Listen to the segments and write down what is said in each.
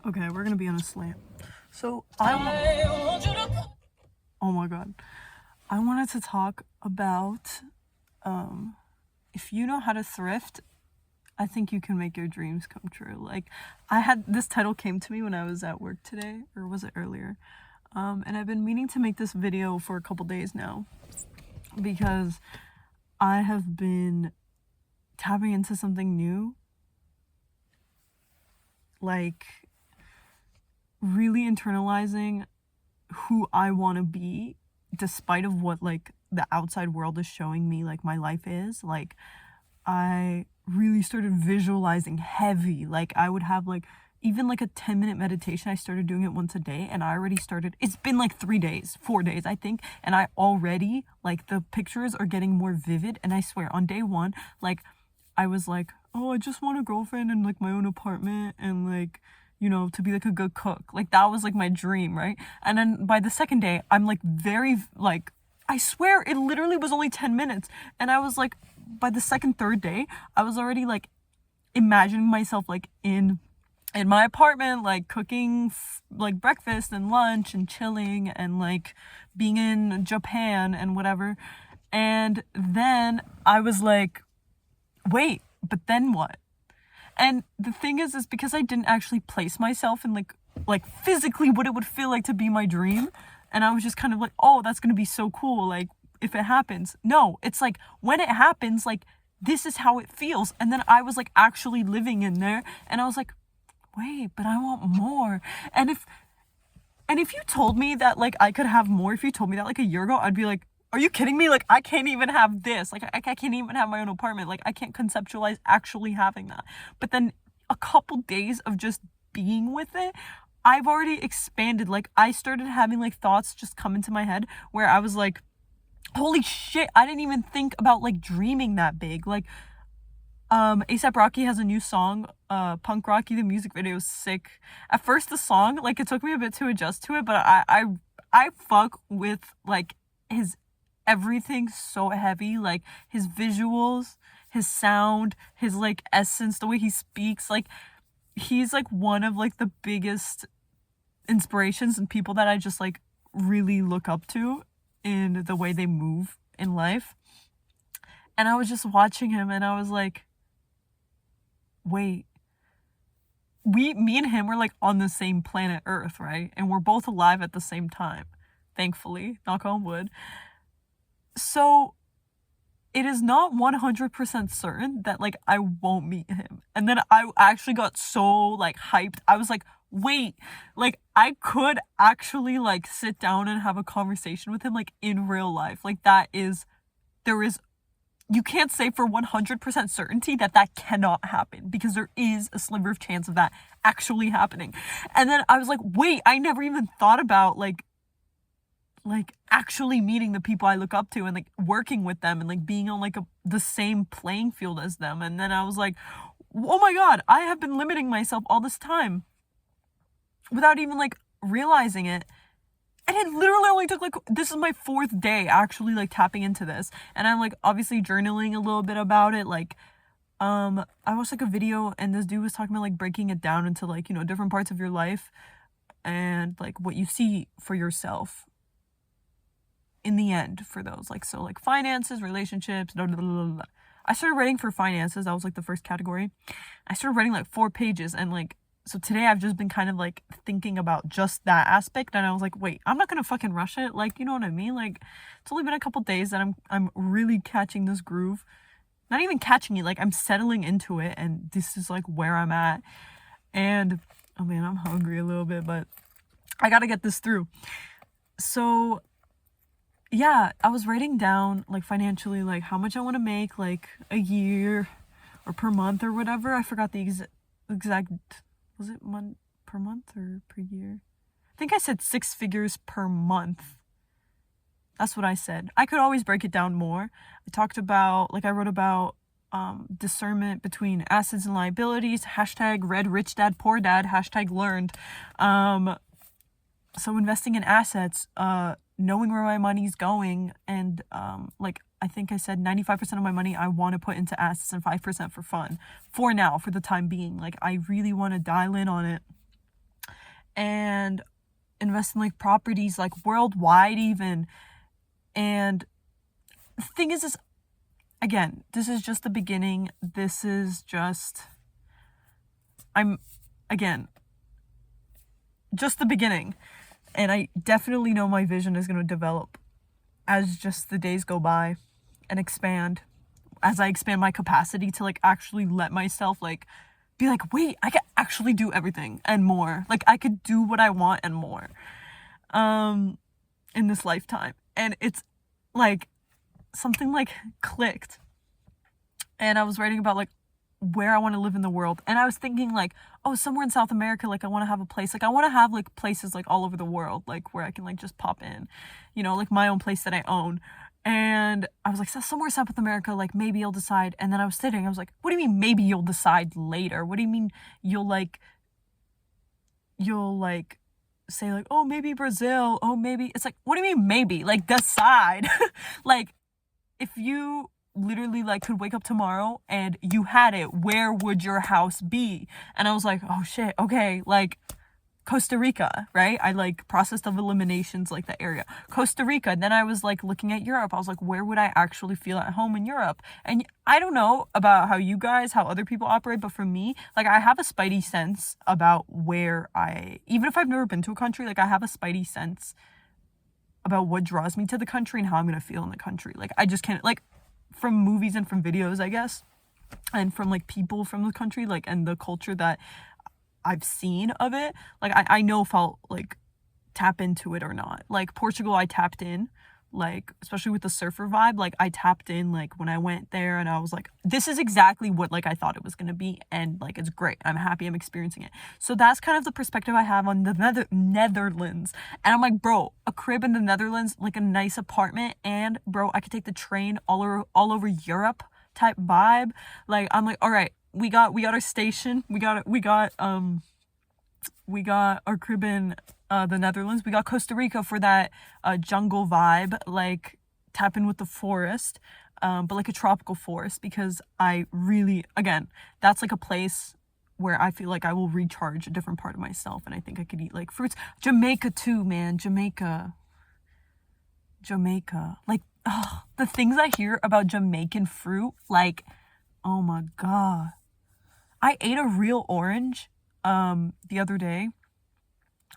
Okay, we're gonna be on a slant. So oh my god, I wanted to talk about if you know how to thrift, I think you can make your dreams come true. Like, I had this title came to me when I was at work today, or was it earlier? And I've been meaning to make this video for a couple days now because I have been tapping into something new, like really internalizing who I want to be despite of what like the outside world is showing me like my life is. Like, I really started visualizing heavy. Like, I would have like even like a 10-minute meditation. I started doing it once a day, and I already started, it's been like 4 days I think, and I already, like, the pictures are getting more vivid. And I swear, on day one, like, I was like, oh, I just want a girlfriend and like my own apartment and like, you know, to be like a good cook. Like, that was like my dream, right? And then by the second day, I'm like very like, I swear it literally was only 10 minutes. And I was like, by the third day, I was already like imagining myself like in my apartment, like cooking like breakfast and lunch and chilling and like being in Japan and whatever. And then I was like, wait, but then what? And the thing is because I didn't actually place myself in like physically what it would feel like to be my dream. And I was just kind of like, oh, that's gonna be so cool, like, if it happens. No, it's like when it happens, like, this is how it feels. And then I was like actually living in there, and I was like, wait, but I want more. And if you told me that like I could have more, if you told me that like a year ago, I'd be like, are you kidding me? Like, I can't even have this. Like, I can't even have my own apartment. Like, I can't conceptualize actually having that. But then a couple days of just being with it, I've already expanded. Like, I started having like thoughts just come into my head where I was like, holy shit, I didn't even think about like dreaming that big. Like, A$AP Rocky has a new song, Punk Rocky. The music video is sick. At first, the song, like, it took me a bit to adjust to it, but I fuck with like his everything so heavy, like his visuals, his sound, his like essence, the way he speaks. Like, he's like one of like the biggest inspirations and people that I just like really look up to in the way they move in life. And I was just watching him, and I was like, wait, me and him were like on the same planet Earth, right? And we're both alive at the same time, thankfully, knock on wood. So it is not 100% certain that like I won't meet him. And then I actually got so like hyped. I was like, wait, like, I could actually like sit down and have a conversation with him like in real life. Like, you can't say for 100% certainty that cannot happen, because there is a sliver of chance of that actually happening. And then I was like, wait, I never even thought about like actually meeting the people I look up to and like working with them and like being on like the same playing field as them. And then I was like, oh my god, I have been limiting myself all this time without even like realizing it. And it literally only took like, this is my 4th day actually like tapping into this. And I'm like obviously journaling a little bit about it. Like, I watched like a video, and this dude was talking about like breaking it down into like, you know, different parts of your life and like what you see for yourself in the end for those. Like, so like finances, relationships, blah, blah, blah, blah. I started writing for finances. That was like the first category. I started writing like 4 pages, and like, so today I've just been kind of like thinking about just that aspect, and I was like, wait, I'm not gonna fucking rush it. Like, you know what I mean? Like, it's only been a couple days that I'm really catching this groove. Not even catching it, like, I'm settling into it, and this is like where I'm at. And oh man, I'm hungry a little bit, but I gotta get this through. So yeah, I was writing down like financially, like how much I want to make like a year or per month or whatever. I forgot the exact, was it per month or per year? I think I said 6 figures per month. That's what I said. I could always break it down more. I talked about, like, I wrote about discernment between assets and liabilities, hashtag read rich dad poor dad, hashtag learned. So investing in assets, knowing where my money's going, and like, I think I said 95% of my money I want to put into assets and 5% for fun. For now, for the time being. Like, I really want to dial in on it. and invest in like properties like worldwide even. And the thing is again, this is just the beginning. This is just just the beginning. And I definitely know my vision is going to develop as just the days go by and expand, as I expand my capacity to like actually let myself like be like, wait, I can actually do everything and more. Like I could do what I want and more in this lifetime. And it's like something like clicked. And I was writing about like where I want to live in the world. And I was thinking like, oh, somewhere in South America, like I want to have a place. Like I want to have like places like all over the world, like where I can like just pop in, you know, like my own place that I own. And I was like, so somewhere in South America, like maybe you'll decide. And then I was sitting, I was like, what do you mean maybe you'll decide later? What do you mean you'll say like, oh, maybe Brazil. Oh, maybe. It's like, what do you mean maybe? Like decide. Like if you literally like could wake up tomorrow and you had it, where would your house be? And I was like, oh shit, okay, like Costa Rica, right? I like process of eliminations, like the area Costa Rica. Then I was like looking at Europe. I was like, where would I actually feel at home in Europe? And I don't know about how other people operate, but for me, like I have a spidey sense about where even if I've never been to a country, like I have a spidey sense about what draws me to the country and how I'm gonna feel in the country. Like I just can't, like from movies and from videos, I guess, and from like people from the country, like, and the culture that I've seen of it, like I know if I'll like tap into it or not. Like Portugal, I tapped in, like especially with the surfer vibe, like I tapped in like when I went there, and I was like, this is exactly what like I thought it was gonna be, and like it's great. I'm happy I'm experiencing it. So that's kind of the perspective I have on the Netherlands. And I'm like, bro, a crib in the Netherlands, like a nice apartment, and bro, I could take the train all over Europe type vibe. Like I'm like, all right, we got our station, we got our crib in the Netherlands. We got Costa Rica for that jungle vibe, like tap in with the forest, but like a tropical forest, because I really, again, that's like a place where I feel like I will recharge a different part of myself, and I think I could eat like fruits. Jamaica too, man. Jamaica. Like, oh, the things I hear about Jamaican fruit, like, oh my God. I ate a real orange the other day.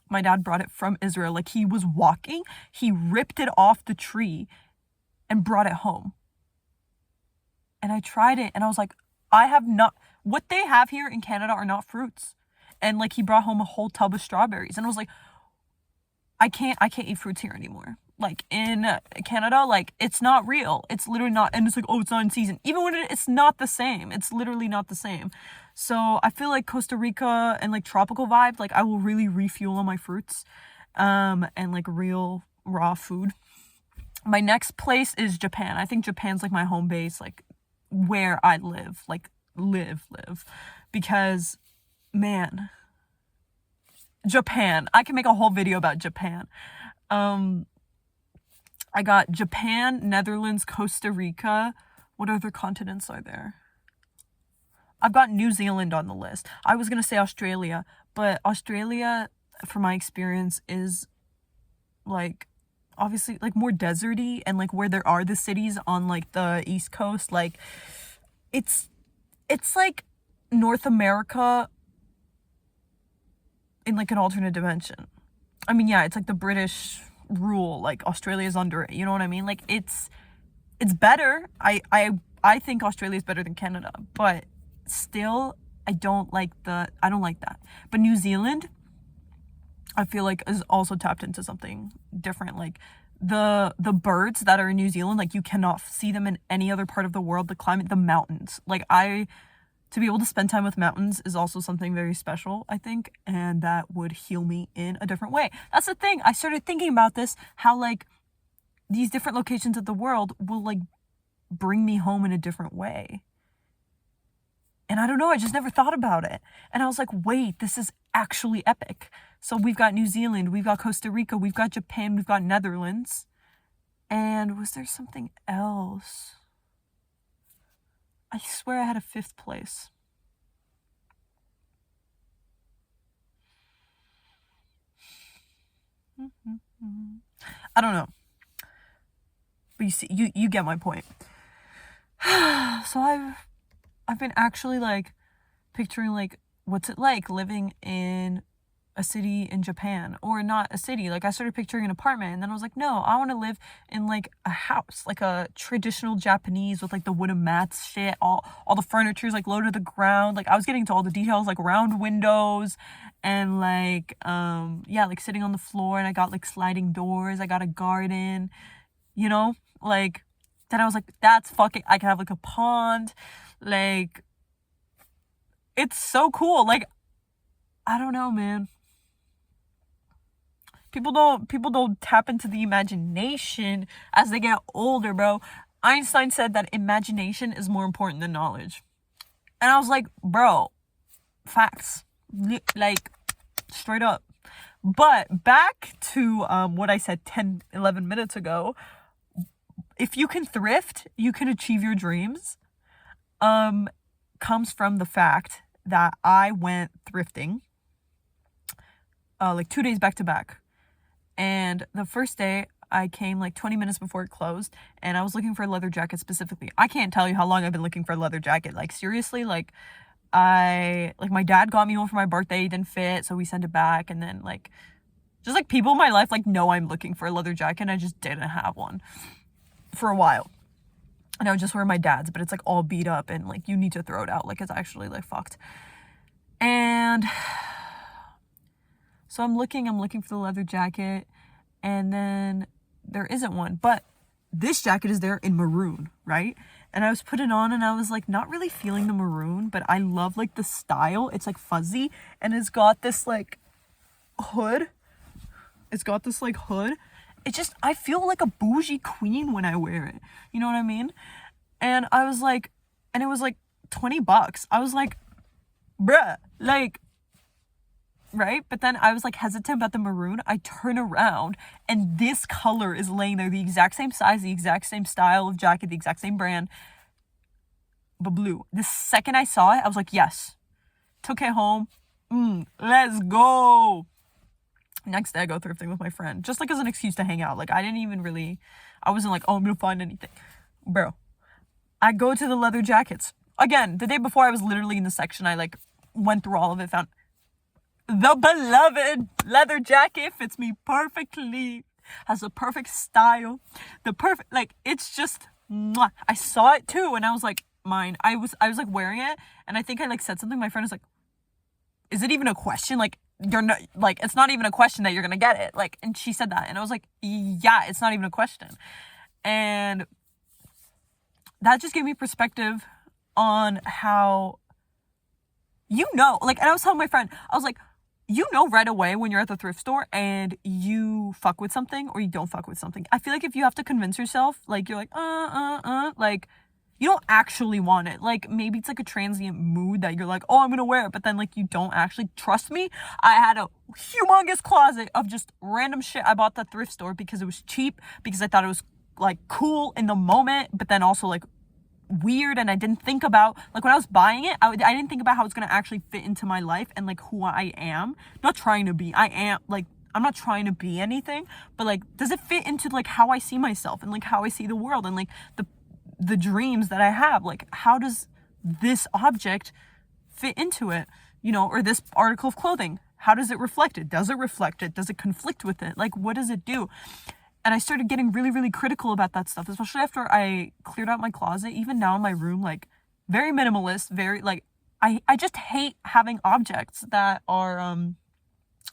My dad brought it from Israel. Like he was walking, he ripped it off the tree and brought it home. And I tried it and I was like, what they have here in Canada are not fruits. And like he brought home a whole tub of strawberries, and I was like, I can't eat fruits here anymore. Like in Canada, like it's not real. It's literally not. And it's like, oh, it's not in season. Even when it's not the same. It's literally not the same. So I feel like Costa Rica and like tropical vibe, like I will really refuel on my fruits, and like real raw food. My next place is Japan. I think Japan's like my home base, like where I live, like live, because man, Japan, I can make a whole video about Japan. I got Japan, Netherlands, Costa Rica. What other continents are there? I've got New Zealand on the list. I was going to say Australia, but Australia, from my experience, is like obviously like more deserty, and like where there are the cities on like the East Coast, like it's like North America in like an alternate dimension. I mean, yeah, it's like the British rule, like Australia's under it, you know what I mean? Like it's better. I think Australia is better than Canada, but still I don't like that. But New Zealand, I feel like is also tapped into something different. Like the birds that are in New Zealand, like you cannot see them in any other part of the world. The climate, the mountains, like to be able to spend time with mountains is also something very special, I think, and that would heal me in a different way. That's the thing. I started thinking about this, how like these different locations of the world will like bring me home in a different way. And I don't know, I just never thought about it. And I was like, wait, this is actually epic. So we've got New Zealand, we've got Costa Rica, we've got Japan, we've got Netherlands. And was there something else? I swear I had a fifth place. I don't know. But you see, you get my point. So I've been actually like picturing like what's it like living in a city in Japan, or not a city. Like I started picturing an apartment, and then I was like, no, I want to live in like a house, like a traditional Japanese with like the wooden mats shit, all the furniture is like low to the ground. Like I was getting to all the details, like round windows and like yeah, like sitting on the floor, and I got like sliding doors, I got a garden, you know? Like then I was like, that's fucking, I can have like a pond, like it's so cool. Like I don't know, man. People don't tap into the imagination as they get older, bro. Einstein said that imagination is more important than knowledge. And I was like, bro, facts. Like, straight up. But back to what I said 10-11 minutes ago. If you can thrift, you can achieve your dreams. Comes from the fact that I went thrifting like 2 days back to back. And the first day I came like 20 minutes before it closed, and I was looking for a leather jacket specifically. I can't tell you how long I've been looking for a leather jacket. Like seriously, like my dad got me one for my birthday, it didn't fit, so we sent it back. And then like just like people in my life like know I'm looking for a leather jacket, and I just didn't have one for a while. And I would just wear my dad's, but it's like all beat up, and like you need to throw it out, like it's actually like fucked. And so I'm looking for the leather jacket, and then there isn't one. But this jacket is there in maroon, right? And I was putting it on, and I was like not really feeling the maroon, but I love like the style. It's like fuzzy, and it's got this like hood. It's got this like hood. It just, I feel like a bougie queen when I wear it. You know what I mean? And I was like, and it was like $20. I was like, bruh, like, right? But then I was like hesitant about the maroon. I turn around, and this color is laying there, the exact same size, the exact same style of jacket, the exact same brand, but blue. The second I saw it, I was like, yes. Took it home. Let's go. Next day I go thrifting with my friend, just like as an excuse to hang out. Like I wasn't like, oh, I'm gonna find anything. Bro, I go to the leather jackets. Again, the day before I was literally in the section. I like went through all of it, found the beloved leather jacket, fits me perfectly, has the perfect style, the perfect, like, it's just, mwah. I saw it too, and I was like, mine. I was like wearing it, and I think I like said something. My friend was like, is it even a question? Like, you're not, like, it's not even a question that you're gonna get it. Like, and she said that, and I was like, yeah, it's not even a question. And that just gave me perspective on how, like, and I was telling my friend, I was like, right away when you're at the thrift store and you fuck with something or you don't fuck with something. I feel like if you have to convince yourself, like, you're like, like, you don't actually want it. Like, maybe it's like a transient mood that you're like, oh, I'm gonna wear it, but then like you don't actually. Trust me, I had a humongous closet of just random shit I bought at the thrift store because it was cheap, because I thought it was like cool in the moment, but then also like weird, and I didn't think about, like, when I was buying it, I didn't think about how it's gonna actually fit into my life and like who I am. Not trying to be, I am, like, I'm not trying to be anything, but like, does it fit into like how I see myself and like how I see the world and like the dreams that I have? Like, how does this object fit into it, or this article of clothing? How does it reflect it? Does it reflect it? Does it conflict with it? Like, what does it do? And I started getting really, really critical about that stuff, especially after I cleared out my closet. Even now in my room, like, very minimalist, very, like, I just hate having objects that are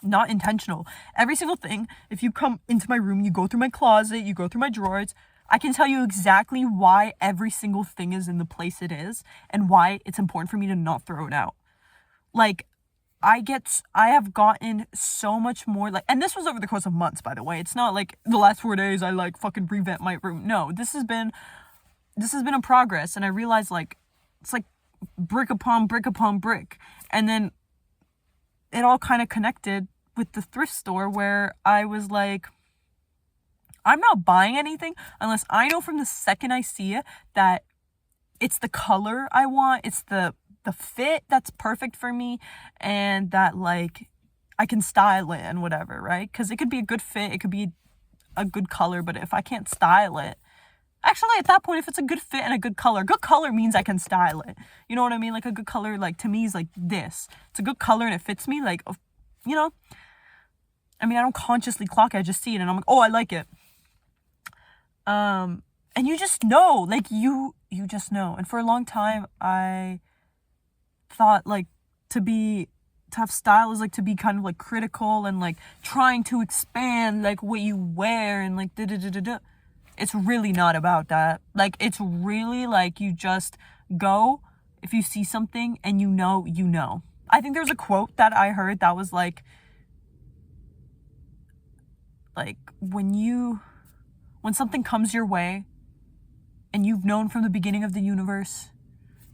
not intentional. Every single thing, if you come into my room, you go through my closet, you go through my drawers, I can tell you exactly why every single thing is in the place it is and why it's important for me to not throw it out. Like, I have gotten so much more, like, and this was over the course of months, by the way. It's not like the last 4 days I like fucking revamped my room. No, this has been a progress, and I realized, like, it's like brick upon brick upon brick. And then it all kind of connected with the thrift store, where I was like, I'm not buying anything unless I know from the second I see it that it's the color I want, it's the fit that's perfect for me, and that, like, I can style it and whatever, right? Because it could be a good fit, it could be a good color, but if I can't style it, actually, at that point, if it's a good fit and a good color means I can style it. You know what I mean? Like, a good color, like, to me is like this. It's a good color and it fits me, like, you know? I mean, I don't consciously clock it, I just see it and I'm like, oh, I like it. And you just know, like, you just know. And for a long time, I thought, like, to have style is, like, to be kind of, like, critical and, like, trying to expand, like, what you wear and, like, da-da-da-da-da. It's really not about that. Like, it's really, like, you just go, if you see something and you know, you know. I think there's a quote that I heard that was, like, when something comes your way and you've known from the beginning of the universe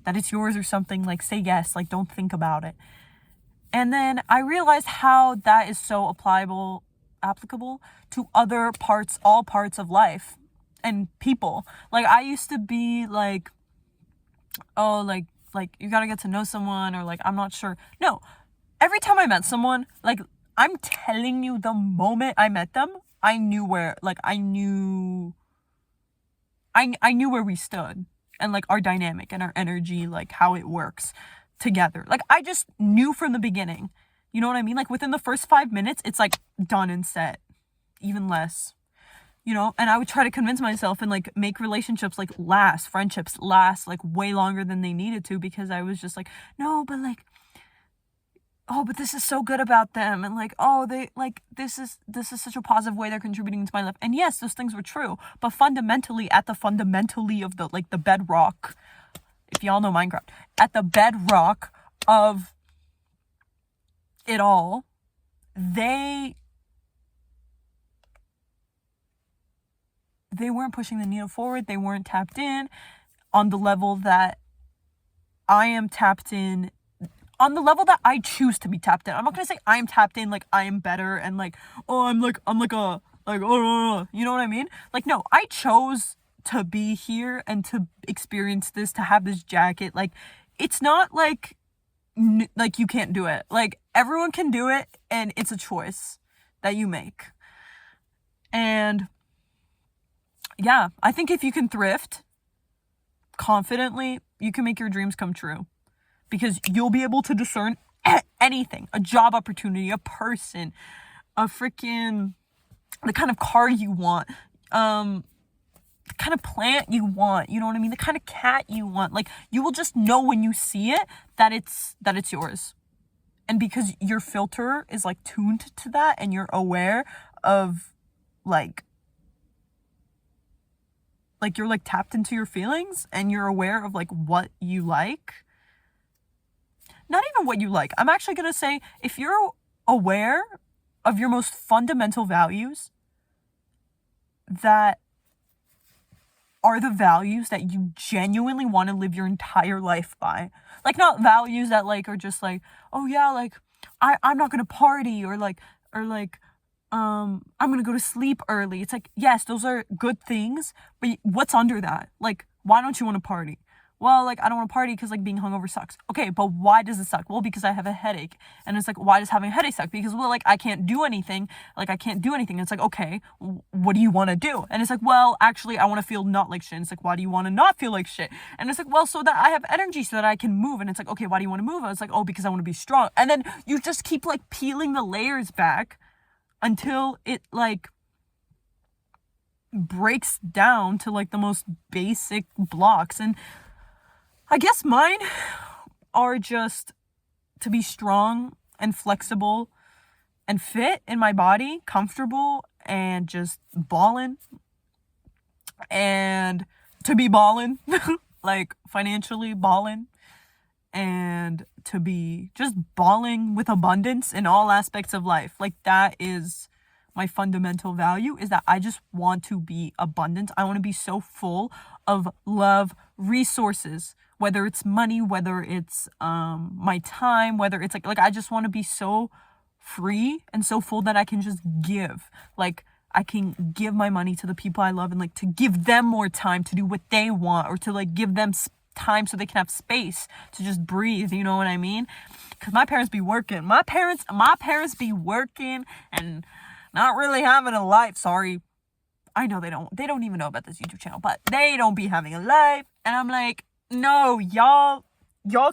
that it's yours or something, like, say yes, like, don't think about it. And then I realized how that is so applicable to all parts of life and people. Like, I used to be like, oh, like you gotta get to know someone, or like, I'm not sure. No, every time I met someone, like, I'm telling you, the moment I met them, I knew where, like, I knew where we stood and, like, our dynamic and our energy, like, how it works together. Like, I just knew from the beginning. You know what I mean? Like, within the first 5 minutes, it's, like, done and set. Even less. You know? And I would try to convince myself and, like, make relationships, like, friendships last, like, way longer than they needed to, because I was just like, no, but, like, oh, but this is so good about them, and, like, oh, they, like, this is such a positive way they're contributing to my life. And yes, those things were true, but fundamentally of the, like, the bedrock, if y'all know Minecraft, at the bedrock of it all, they weren't pushing the needle forward. They weren't tapped in on the level that I am tapped in, on the level that I choose to be tapped in. I'm not gonna say I'm tapped in, like, I am better and, like, oh, I'm like oh, you know what I mean? Like, no, I chose to be here and to experience this, to have this jacket. Like, it's not like you can't do it. Like, everyone can do it, and it's a choice that you make. And yeah, I think if you can thrift confidently, you can make your dreams come true, because you'll be able to discern anything, a job opportunity, a person, a freaking, the kind of car you want, the kind of plant you want, you know what I mean? The kind of cat you want. Like, you will just know when you see it that it's yours. And because your filter is, like, tuned to that, and you're aware of, like, you're, like, tapped into your feelings, and you're aware of, like, what you like. Not even what you like. I'm actually going to say, if you're aware of your most fundamental values that are the values that you genuinely want to live your entire life by. Like, not values that, like, are just like, oh yeah, like, I'm not going to party, or I'm going to go to sleep early. It's like, yes, those are good things, but what's under that? Like, why don't you want to party? Well, like, I don't want to party because, like, being hungover sucks. Okay, but why does it suck? Well, because I have a headache. And it's like, why does having a headache suck? Because, well, like, I can't do anything. Like, I can't do anything. And it's like, okay, what do you want to do? And it's like, well, actually, I want to feel not like shit. And it's like, why do you want to not feel like shit? And it's like, well, so that I have energy, so that I can move. And it's like, okay, why do you want to move? And it's like, oh, because I want to be strong. And then you just keep, like, peeling the layers back until it, like, breaks down to, like, the most basic blocks. And I guess mine are just to be strong and flexible and fit in my body, comfortable, and just ballin', and to be ballin', like, financially ballin', and to be just balling with abundance in all aspects of life. Like, that is my fundamental value, is that I just want to be abundant. I want to be so full of love, resources, whether it's money, whether it's my time, whether it's like I just want to be so free and so full that I can just give. Like, I can give my money to the people I love, and, like, to give them more time to do what they want, or to, like, give them time so they can have space to just breathe, you know what I mean? Because my parents be working. My parents be working and not really having a life. Sorry. I know they don't even know about this YouTube channel, but they don't be having a life. And I'm like, no, y'all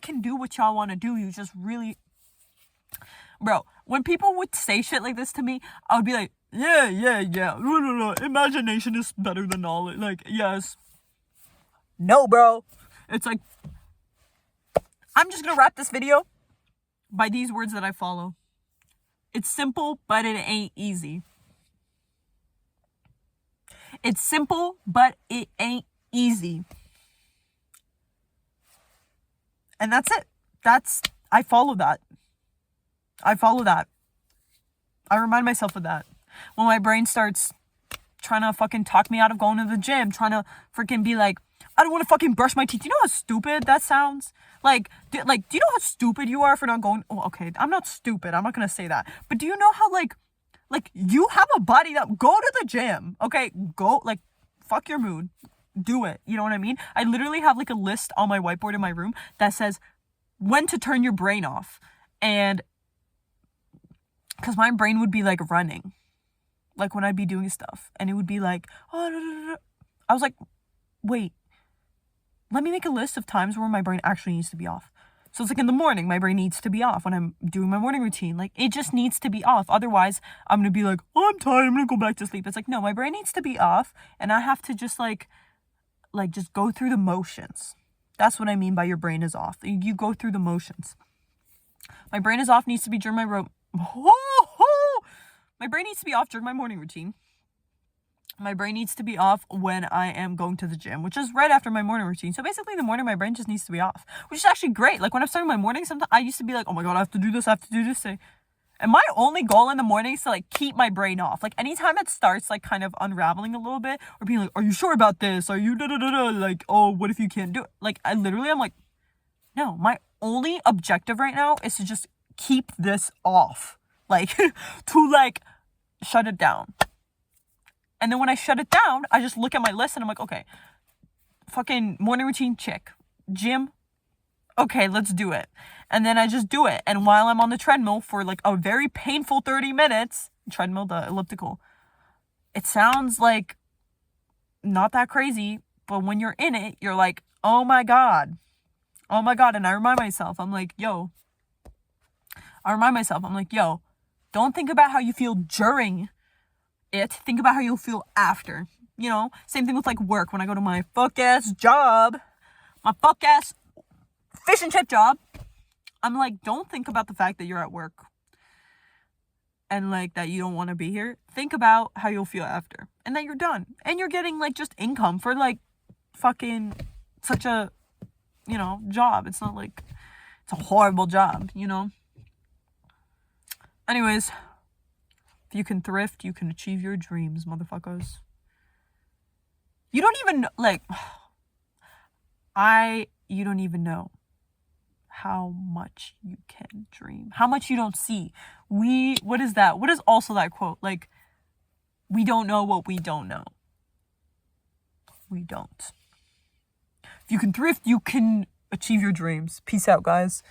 can do what y'all want to do. You just really, bro, when people would say shit like this to me, I would be like, yeah. No. Imagination is better than knowledge. Like, yes. No, bro. It's like, I'm just gonna wrap this video by these words that I follow. It's simple, but it ain't easy. It's simple, but it ain't easy. And that's it. I follow that. I remind myself of that. When my brain starts trying to fucking talk me out of going to the gym, trying to freaking be like, I don't want to fucking brush my teeth. You know how stupid that sounds? Like, do you know how stupid you are for not going? Oh, okay, I'm not stupid. I'm not going to say that. But do you know how, like, you have a body that, go to the gym, okay? Go, like, fuck your mood. Do it. You know what I mean? I literally have, like, a list on my whiteboard in my room that says when to turn your brain off. And because my brain would be, like, running. Like, when I'd be doing stuff. And it would be like, oh, I was like, wait. Let me make a list of times where my brain actually needs to be off. So it's like in the morning, my brain needs to be off when I'm doing my morning routine. Like, it just needs to be off. Otherwise, I'm going to be like, oh, I'm tired. I'm going to go back to sleep. It's like, no, my brain needs to be off. And I have to just like just go through the motions. That's what I mean by your brain is off. You go through the motions. My brain is off needs to be during my my brain needs to be off during my morning routine. My brain needs to be off when I am going to the gym, which is right after my morning routine. So basically in the morning, my brain just needs to be off, which is actually great. Like when I'm starting my morning, sometimes I used to be like, oh my God, I have to do this. And my only goal in the morning is to like keep my brain off. Like anytime it starts like kind of unraveling a little bit or being like, are you sure about this? Are you like, oh, what if you can't do it? Like I'm like, no, my only objective right now is to just keep this off. Like to like shut it down. And then when I shut it down, I just look at my list and I'm like, okay, fucking morning routine, check. Gym, okay, let's do it. And then I just do it. And while I'm on the treadmill for like a very painful 30 minutes, treadmill, the elliptical, it sounds like not that crazy, but when you're in it, you're like, oh my God. And I remind myself, I'm like, yo, don't think about how you feel during it. Think about how you'll feel after. You know, same thing with like work. When I go to my fuck ass job, my fuck ass fish and chip job, I'm like, don't think about the fact that you're at work and like that you don't want to be here. Think about how you'll feel after and that you're done and you're getting like just income for like fucking such a, you know, job. It's not like it's a horrible job, you know. Anyways, if you can thrift, you can achieve your dreams, motherfuckers. You don't even, like, you don't even know how much you can dream. How much you don't see. What is that? What is also that quote? Like, we don't know what we don't know. We don't. If you can thrift, you can achieve your dreams. Peace out, guys.